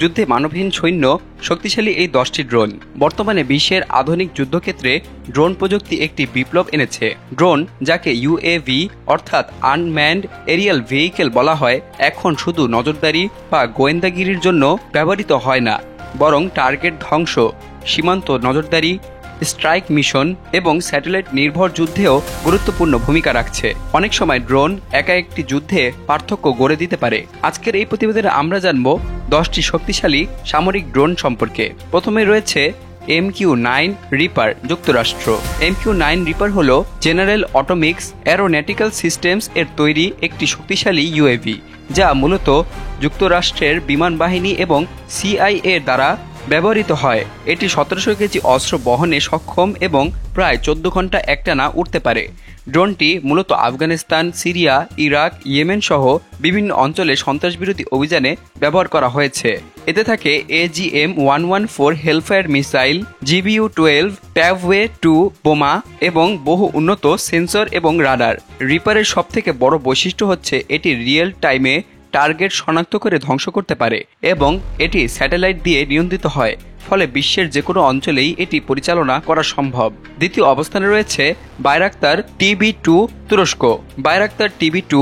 যুদ্ধে মানবহীন সৈন্য শক্তিশালী এই 10টি ড্রোন। বর্তমানে বিশ্বের আধুনিক যুদ্ধক্ষেত্রে ড্রোন প্রযুক্তি একটি বিপ্লব এনেছে। ড্রোন, যাকে ইউএভি অর্থাৎ আনম্যান্ড এরিয়াল ভেহিকেল বলা হয়, এখন শুধু নজরদারি বা গোয়েন্দাগিরির জন্য ব্যবহৃত হয় না, বরং টার্গেট ধ্বংস, সীমান্ত নজরদারি, স্ট্রাইক মিশন এবং স্যাটেলাইট নির্ভর যুদ্ধেও গুরুত্বপূর্ণ ভূমিকা রাখছে। অনেক সময় ড্রোন একা একটি যুদ্ধে পার্থক্য গড়ে দিতে পারে। আজকের এই প্রতিবেদনে আমরা জানব 10টি শক্তিশালী সামরিক ড্রোন সম্পর্কে। প্রথমে রয়েছে MQ-9 রিপার, যুক্তরাষ্ট্র। MQ-9 রিপার হল জেনারেল অটোমিক্স অ্যারোনটিক্যাল সিস্টেমস এর তৈরি একটি শক্তিশালী ইউএভি, যা মূলত যুক্তরাষ্ট্রের বিমান বাহিনী এবং CIA দ্বারা ব্যবহৃত হয়। এটি 1700 কেজি অস্ত্র বহনে সক্ষম এবং প্রায় 14 ঘন্টা একটানা উড়তে পারে। ড্রোনটি মূলত আফগানিস্তান, সিরিয়া, ইরাক, ইয়েমেন সহ বিভিন্ন অঞ্চলে সন্ত্রাসবিরোধী অভিযানে ব্যবহার করা হয়েছে। এতে থাকে AGM-114 হেলফায়ার মিসাইল, GBU-12 প্যাভওয়ে-2 বোমা এবং বহু উন্নত সেন্সর এবং রাডার। রিপারের সবথেকে বড় বৈশিষ্ট্য হচ্ছে এটি রিয়েল টাইমে টার্গেট শনাক্ত করে ধ্বংস করতে পারে এবং এটি স্যাটেলাইট দিয়ে নিয়ন্ত্রিত হয়, ফলে বিশ্বের যে কোনো অঞ্চলেই এটি পরিচালনা করা সম্ভব। দ্বিতীয় অবস্থানে রয়েছে বায়রাক্তার TB2, তুরস্ক। বায়রাক্তার TB2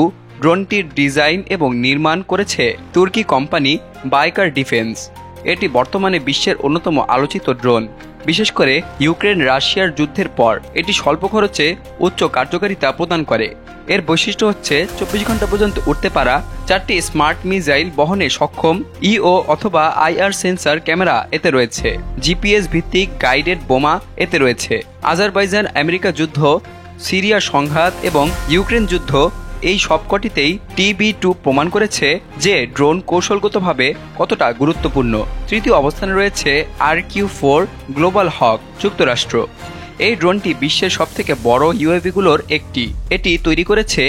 ড্রোনটির ডিজাইন এবং নির্মাণ করেছে তুর্কি কোম্পানি বাইকার ডিফেন্স। এটি বর্তমানে বিশ্বের অন্যতম আলোচিত ড্রোন, বিশেষ করে ইউক্রেন রাশিয়ার যুদ্ধের পর। এটি স্বল্প খরচে উচ্চ কার্যকারিতা প্রদান করে। এর বৈশিষ্ট্য হচ্ছে 24 ঘন্টা পর্যন্ত উড়তে পারা, 4টি স্মার্ট মিসাইল বহনে সক্ষম EO অথবা IR সেন্সর ক্যামেরা এতে রয়েছে, GPS ভিত্তিক গাইডেড বোমা এতে রয়েছে। আজারবাইজান আমেরিকা যুদ্ধ, সিরিয়া সংঘাত এবং ইউক্রেন যুদ্ধ, এই সবকটিতেই TB2 প্রমাণ করেছে যে ড্রোন কৌশলগতভাবে কতটা গুরুত্বপূর্ণ। তৃতীয় অবস্থানে রয়েছে RQ-4 গ্লোবাল হক, যুক্তরাষ্ট্র। এই ড্রোনটি বিশ্বের সবথেকে বড় ইউএভিগুলোর একটি। এটি তৈরি করেছে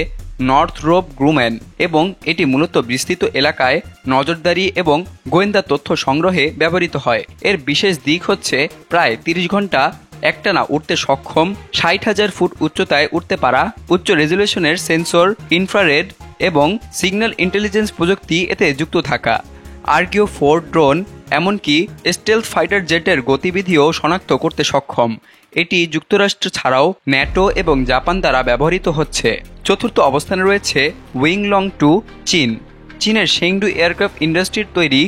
নর্থরোপ গ্রুম্যান এবং এটি মূলত বিস্তৃত এলাকায় নজরদারি এবং গোয়েন্দা তথ্য সংগ্রহে ব্যবহৃত হয়। এর বিশেষ দিক হচ্ছে প্রায় 30 ঘন্টা একটানা উড়তে সক্ষম, 60,000 ফুট উচ্চতায় উড়তে পারা, উচ্চ রেজুলেশনের সেন্সর, ইনফ্রারেড এবং সিগন্যাল ইন্টেলিজেন্স প্রযুক্তি এতে যুক্ত থাকা। RQ-4 ড্রোন এমনকি স্টেলথ ফাইটার জেটের গতিবিধিও শনাক্ত করতে সক্ষম। এটি যুক্তরাষ্ট্র ছাড়াও ন্যাটো এবং জাপান দ্বারা ব্যবহৃত হচ্ছে। চতুর্থ অবস্থানে রয়েছে উইংলং-2, চীন। চীনের শেংডু এয়ারক্রাফট ইন্ডাস্ট্রির তৈরি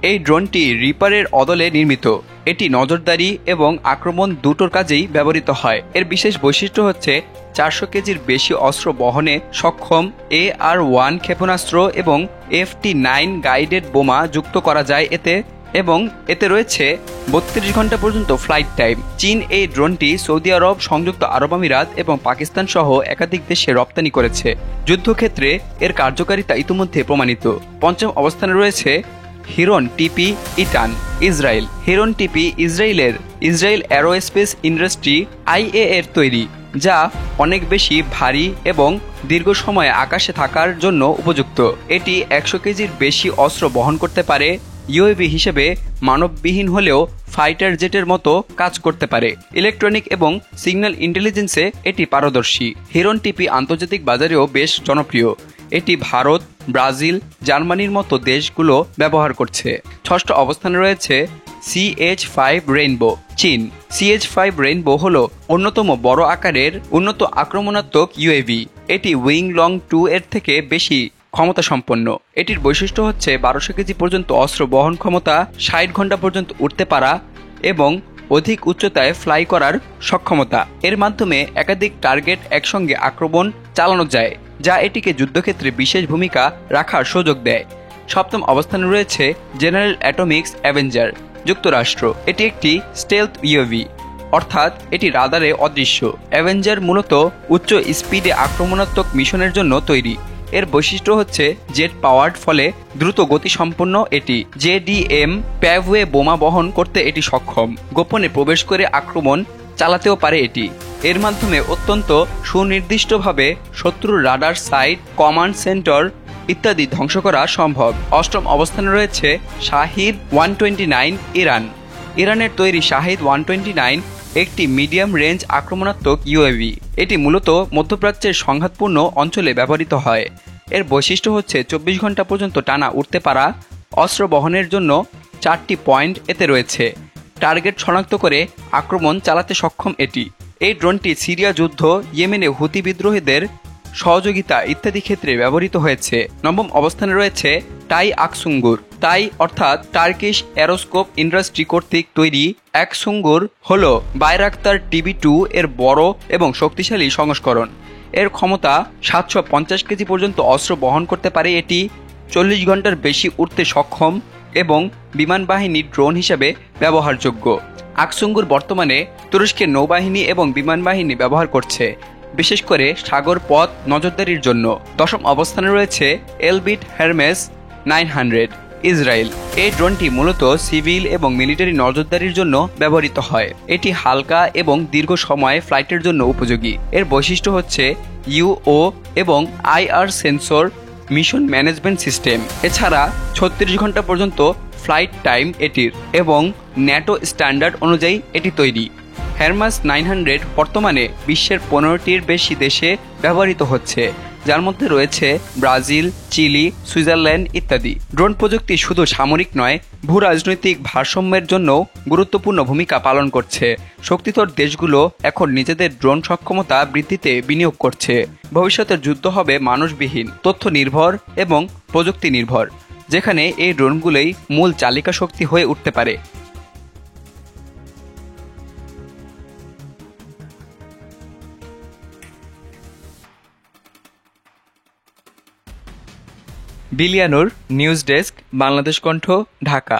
এই ড্রোনটি রিপারের অদলে নির্মিত। এটি নজরদারি এবং আক্রমণ দুটোর কাজেই ব্যবহৃত হয়। এর বিশেষ বৈশিষ্ট্য হচ্ছে 400 কেজির বেশি অস্ত্র বহনে সক্ষম, AR-1 ক্ষেপণাস্ত্র এবং FT-9 গাইডেড বোমা যুক্ত করা যায় এতে, এবং এতে রয়েছে 32 ঘন্টা পর্যন্ত ফ্লাইট টাইম। চীন এই ড্রোনটি সৌদি আরব, সংযুক্ত আরব আমিরাত এবং পাকিস্তান সহ একাধিক দেশে রপ্তানি করেছে। যুদ্ধক্ষেত্রে এর কার্যকারিতা ইতিমধ্যে প্রমাণিত। পঞ্চম অবস্থানে রয়েছে হিরন TP ইটান, ইসরায়েল। হিরন TP Israel aerospace industry IA এর তৈরি, যা অনেক বেশি ভারী এবং দীর্ঘ সময় আকাশে থাকার জন্য উপযুক্ত। এটি 100 কেজির বেশি অস্ত্র বহন করতে পারে। ইউএভি হিসেবে মানববিহীন হলেও ফাইটার জেটের মতো কাজ করতে পারে। ইলেকট্রনিক এবং সিগন্যাল ইন্টেলিজেন্সে এটি পারদর্শী। হিরন TP আন্তর্জাতিক বাজারেও বেশ জনপ্রিয়। এটি ভারত, ব্রাজিল, জার্মানির মতো দেশগুলো ব্যবহার করছে। ষষ্ঠ অবস্থানে রয়েছে CH-5 রেইনবো, চীন। CH-5 রেইনবো হল অন্যতম বড় আকারের উন্নত আক্রমণাত্মক ইউএভি। এটি উইংলং-2 এর থেকে বেশি ক্ষমতা সম্পন্ন। এটির বৈশিষ্ট্য হচ্ছে 1200 কেজি পর্যন্ত অস্ত্র বহন ক্ষমতা, 60 ঘন্টা পর্যন্ত উড়তে পারা এবং অধিক উচ্চতায় ফ্লাই করার সক্ষমতা। এর মাধ্যমে একাধিক টার্গেট একসঙ্গে আক্রমণ চালানো যায়, যা এটিকে যুদ্ধক্ষেত্রে বিশেষ ভূমিকা রাখার সুযোগ দেয়। সপ্তম অবস্থানে রয়েছে জেনারেল অ্যাটমিক্স অ্যাভেঞ্জার, যুক্তরাষ্ট্র। এটি একটি স্টেলথ ইউএভি, অর্থাৎ এটি রাডারে অদৃশ্য। অ্যাভেঞ্জার মূলত উচ্চ স্পিডে আক্রমণাত্মক মিশনের জন্য তৈরি। এর বৈশিষ্ট্য হচ্ছে জেট পাওয়ার্ড, ফলে দ্রুত গতিসম্পন্ন। এটি JDM প্যাভওয়ে বোমা বহন করতে এটি সক্ষম। গোপনে প্রবেশ করে আক্রমণ চালাতেও পারে এটি। এর মাধ্যমে অত্যন্ত সুনির্দিষ্টভাবে শত্রুর রাডার সাইট, কমান্ড সেন্টার ইত্যাদি ধ্বংস করা সম্ভব। অষ্টম অবস্থানে রয়েছে শাহিদ-129, ইরান। ইরানের তৈরি শাহিদ-129 একটি মিডিয়াম রেঞ্জ আক্রমণাত্মক ইউএভি। এটি মূলত মধ্যপ্রাচ্যের সংঘাতপূর্ণ অঞ্চলে ব্যবহৃত হয়। এর বৈশিষ্ট্য হচ্ছে 24 ঘন্টা পর্যন্ত টানা উড়তে পারা, অস্ত্র বহনের জন্য 4টি পয়েন্ট এতে রয়েছে। টার্গেট শনাক্ত করে আক্রমণ চালাতে সক্ষম এটি। এই ড্রোনটি সিরিয়া যুদ্ধ, ইয়েমেনে হুতি বিদ্রোহীদের সহযোগিতা ইত্যাদি ক্ষেত্রে ব্যবহৃত হয়েছে। 9ম অবস্থানে রয়েছে টাই আকসুঙ্গুর। টাই অর্থাৎ টার্কিশ অ্যারোস্কোপ ইন্ডাস্ট্রি কর্তৃক তৈরি আকসুঙ্গুর হল বাইরাক্তার TB2 এর বড় এবং শক্তিশালী সংস্করণ। এর ক্ষমতা 750 কেজি পর্যন্ত অস্ত্র বহন করতে পারে। এটি 40 ঘন্টার বেশি উড়তে সক্ষম এবং বিমান বাহিনীর ড্রোন হিসেবে ব্যবহারযোগ্য। আকসুঙ্গুর বর্তমানে তুরস্কের নৌবাহিনী এবং বিমান বাহিনী ব্যবহার করছে, বিশেষ করে সাগর পথ নজরদারির জন্য। 10ম অবস্থানে রয়েছে এলবিট হেরমেস 900 ইসরায়েল। এই ড্রোনটি মূলত সিভিল এবং মিলিটারি নজরদারির জন্য ব্যবহৃত হয়। এটি হালকা এবং দীর্ঘ সময় ফ্লাইটের জন্য উপযোগী। এর বৈশিষ্ট্য হচ্ছে ইউও এবং IR sensor mission management system. এছাড়া 36 ঘন্টা পর্যন্ত ফ্লাইট টাইম এটির এবং ন্যাটো স্ট্যান্ডার্ড অনুযায়ী এটি তৈরি। হেরমাস 900 বর্তমানে বিশ্বের 15টির বেশি দেশে ব্যবহৃত হচ্ছে, যার মধ্যে রয়েছে ব্রাজিল, চিলি, সুইজারল্যান্ড ইত্যাদি। ড্রোন প্রযুক্তি শুধু সামরিক নয়, ভূ রাজনৈতিক ভারসাম্যের জন্যও গুরুত্বপূর্ণ ভূমিকা পালন করছে। শক্তিধর দেশগুলো এখন নিজেদের ড্রোন সক্ষমতা বৃদ্ধিতে বিনিয়োগ করছে। ভবিষ্যতের যুদ্ধ হবে মানুষবিহীন, তথ্য নির্ভর এবং প্রযুক্তি নির্ভর, যেখানে এই ড্রোনগুলোই মূল চালিকা শক্তি হয়ে উঠতে পারে। বিলিয়ানুর, নিউজ ডেস্ক, বাংলাদেশ কণ্ঠ, ঢাকা।